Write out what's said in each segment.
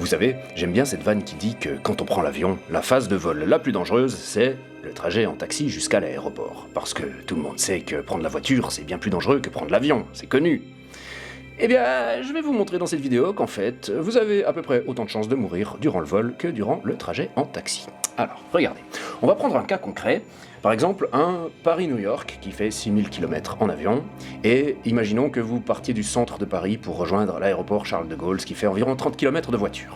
Vous savez, j'aime bien cette vanne qui dit que quand on prend l'avion, la phase de vol la plus dangereuse, c'est le trajet en taxi jusqu'à l'aéroport. Parce que tout le monde sait que prendre la voiture, c'est bien plus dangereux que prendre l'avion, c'est connu. Eh bien, je vais vous montrer dans cette vidéo qu'en fait, vous avez à peu près autant de chances de mourir durant le vol que durant le trajet en taxi. Alors, regardez, on va prendre un cas concret, par exemple un Paris-New York qui fait 6000 km en avion, et imaginons que vous partiez du centre de Paris pour rejoindre l'aéroport Charles de Gaulle, ce qui fait environ 30 km de voiture.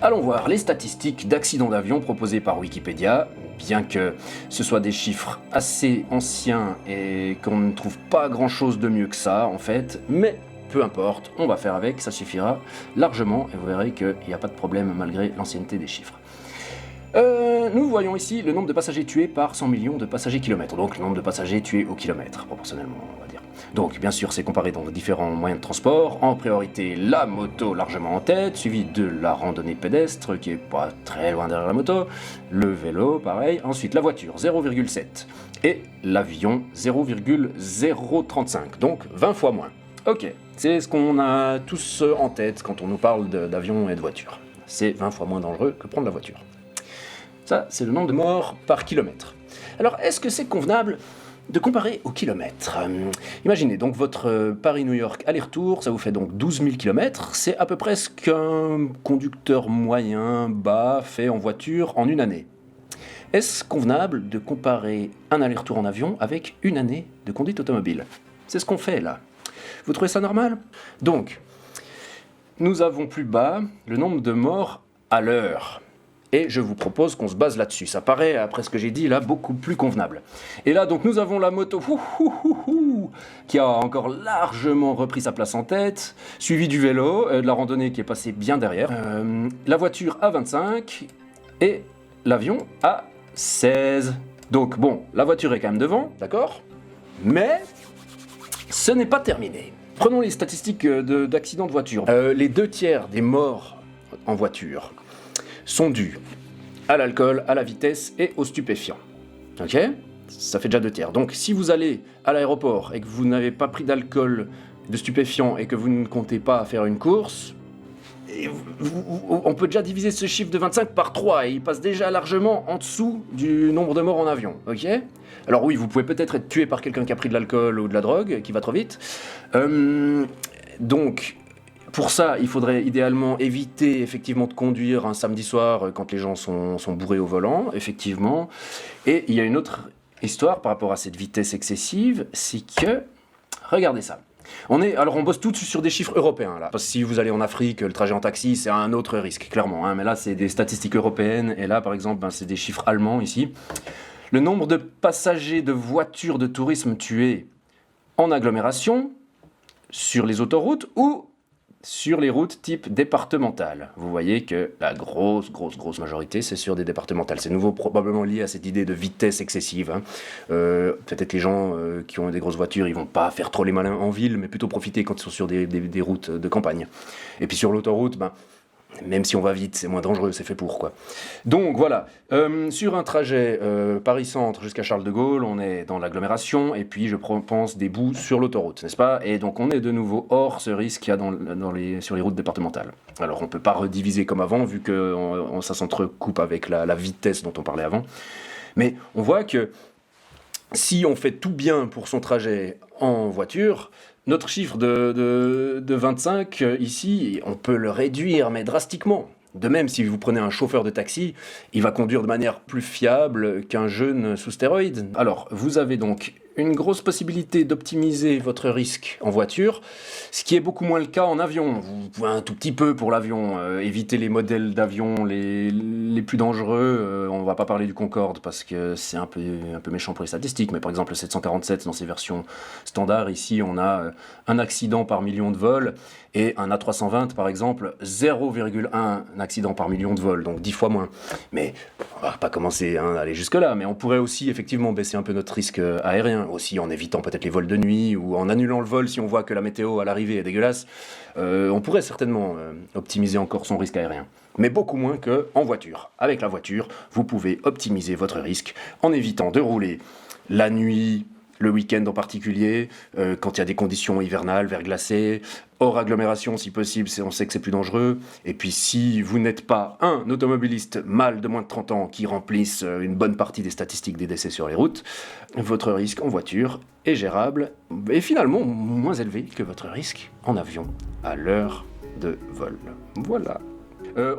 Allons voir les statistiques d'accidents d'avion proposées par Wikipédia, bien que ce soit des chiffres assez anciens et qu'on ne trouve pas grand-chose de mieux que ça en fait, mais peu importe, on va faire avec, ça suffira largement, et vous verrez qu'il n'y a pas de problème malgré l'ancienneté des chiffres. Nous voyons ici le nombre de passagers tués par 100 millions de passagers kilomètres, donc le nombre de passagers tués au kilomètre, proportionnellement, on va dire. Donc, bien sûr, c'est comparé dans différents moyens de transport, en priorité la moto largement en tête, suivi de la randonnée pédestre, qui est pas très loin derrière la moto, le vélo, pareil, ensuite la voiture, 0,7, et l'avion, 0,035, donc 20 fois moins. Ok, c'est ce qu'on a tous en tête quand on nous parle d'avion et de voiture. C'est 20 fois moins dangereux que prendre la voiture. Ça, c'est le nombre de morts par kilomètre. Alors, est-ce que c'est convenable de comparer au kilomètre? Imaginez donc votre Paris-New York aller-retour, ça vous fait donc 12 000 km, c'est à peu près ce qu'un conducteur moyen bas fait en voiture en une année. Est-ce convenable de comparer un aller-retour en avion avec une année de conduite automobile? C'est ce qu'on fait là. Vous trouvez ça normal? Donc, nous avons plus bas le nombre de morts à l'heure. Et je vous propose qu'on se base là-dessus. Ça paraît, après ce que j'ai dit, là, beaucoup plus convenable. Et là, donc, nous avons la moto qui a encore largement repris sa place en tête, suivi du vélo, de la randonnée qui est passée bien derrière, la voiture à 25 et l'avion à 16. Donc, bon, la voiture est quand même devant, d'accord? Mais ce n'est pas terminé. Prenons les statistiques d'accidents de voiture. Les 2/3 des morts en voiture sont dus à l'alcool, à la vitesse et aux stupéfiants. Ok? Ça fait déjà 2/3. Donc si vous allez à l'aéroport et que vous n'avez pas pris d'alcool, de stupéfiants et que vous ne comptez pas faire une course, on peut déjà diviser ce chiffre de 25 par 3 et il passe déjà largement en dessous du nombre de morts en avion. Ok? Alors oui, vous pouvez peut-être être tué par quelqu'un qui a pris de l'alcool ou de la drogue, qui va trop vite. Donc, pour ça, il faudrait idéalement éviter effectivement de conduire un samedi soir quand les gens sont bourrés au volant, effectivement. Et il y a une autre histoire par rapport à cette vitesse excessive, c'est que, regardez ça. On bosse tout sur des chiffres européens là. Parce que si vous allez en Afrique, le trajet en taxi, c'est un autre risque, clairement. Mais là, c'est des statistiques européennes. Et là, par exemple, c'est des chiffres allemands ici. Le nombre de passagers de voitures de tourisme tués en agglomération, sur les autoroutes ou sur les routes type départementales. Vous voyez que la grosse majorité, c'est sur des départementales. C'est nouveau probablement lié à cette idée de vitesse excessive. Peut-être les gens qui ont des grosses voitures, ils vont pas faire trop les malins en ville, mais plutôt profiter quand ils sont sur des routes de campagne. Et puis sur l'autoroute, même si on va vite, c'est moins dangereux, c'est fait pour quoi. Donc voilà, sur un trajet Paris-Centre jusqu'à Charles de Gaulle, on est dans l'agglomération, et puis je pense des bouts sur l'autoroute, n'est-ce pas? Et donc on est de nouveau hors ce risque qu'il y a sur les routes départementales. Alors on ne peut pas rediviser comme avant, vu que ça s'entrecoupe avec la vitesse dont on parlait avant. Mais on voit que si on fait tout bien pour son trajet en voiture, notre chiffre de 25 ici, on peut le réduire, mais drastiquement. De même, si vous prenez un chauffeur de taxi, il va conduire de manière plus fiable qu'un jeune sous stéroïdes. Alors, vous avez donc une grosse possibilité d'optimiser votre risque en voiture, ce qui est beaucoup moins le cas en avion. Vous pouvez un tout petit peu pour l'avion, éviter les modèles d'avions les plus dangereux. On va pas parler du Concorde parce que c'est un peu méchant pour les statistiques, mais par exemple le 747 dans ses versions standards, ici on a un accident par million de vols, et un A320 par exemple, 0,1 accident par million de vols, donc 10 fois moins. Mais on va pas commencer à aller jusque là, mais on pourrait aussi effectivement baisser un peu notre risque aérien, aussi en évitant peut-être les vols de nuit, ou en annulant le vol si on voit que la météo à l'arrivée est dégueulasse. On pourrait certainement optimiser encore son risque aérien, mais beaucoup moins qu'en voiture. Avec la voiture, vous pouvez optimiser votre risque en évitant de rouler la nuit, le week-end en particulier, quand il y a des conditions hivernales, verglacées, hors agglomération si possible, on sait que c'est plus dangereux. Et puis si vous n'êtes pas un automobiliste mâle de moins de 30 ans qui remplisse une bonne partie des statistiques des décès sur les routes, votre risque en voiture est gérable et finalement moins élevé que votre risque en avion à l'heure de vol. Voilà.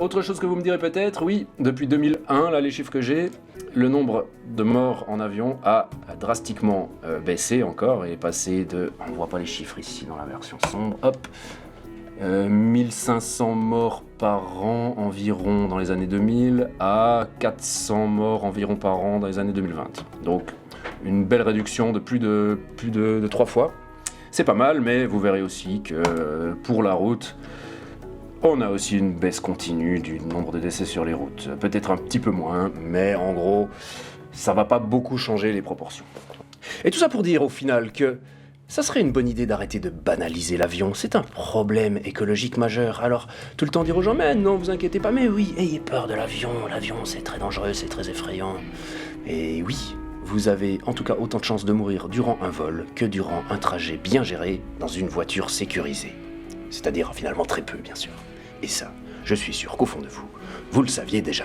Autre chose que vous me direz peut-être, oui, depuis 2001, là les chiffres que j'ai, le nombre de morts en avion a drastiquement baissé encore et est passé de, on voit pas les chiffres ici dans la version sombre, hop, 1500 morts par an environ dans les années 2000 à 400 morts environ par an dans les années 2020. Donc une belle réduction de plus de 3 fois. C'est pas mal, mais vous verrez aussi que pour la route, on a aussi une baisse continue du nombre de décès sur les routes. Peut-être un petit peu moins, mais en gros, ça va pas beaucoup changer les proportions. Et tout ça pour dire au final que ça serait une bonne idée d'arrêter de banaliser l'avion. C'est un problème écologique majeur. Alors, tout le temps dire aux gens, mais non, vous inquiétez pas, mais oui, ayez peur de l'avion. L'avion, c'est très dangereux, c'est très effrayant. Et oui, vous avez en tout cas autant de chances de mourir durant un vol que durant un trajet bien géré dans une voiture sécurisée. C'est-à-dire finalement très peu, bien sûr. Et ça, je suis sûr qu'au fond de vous, vous le saviez déjà.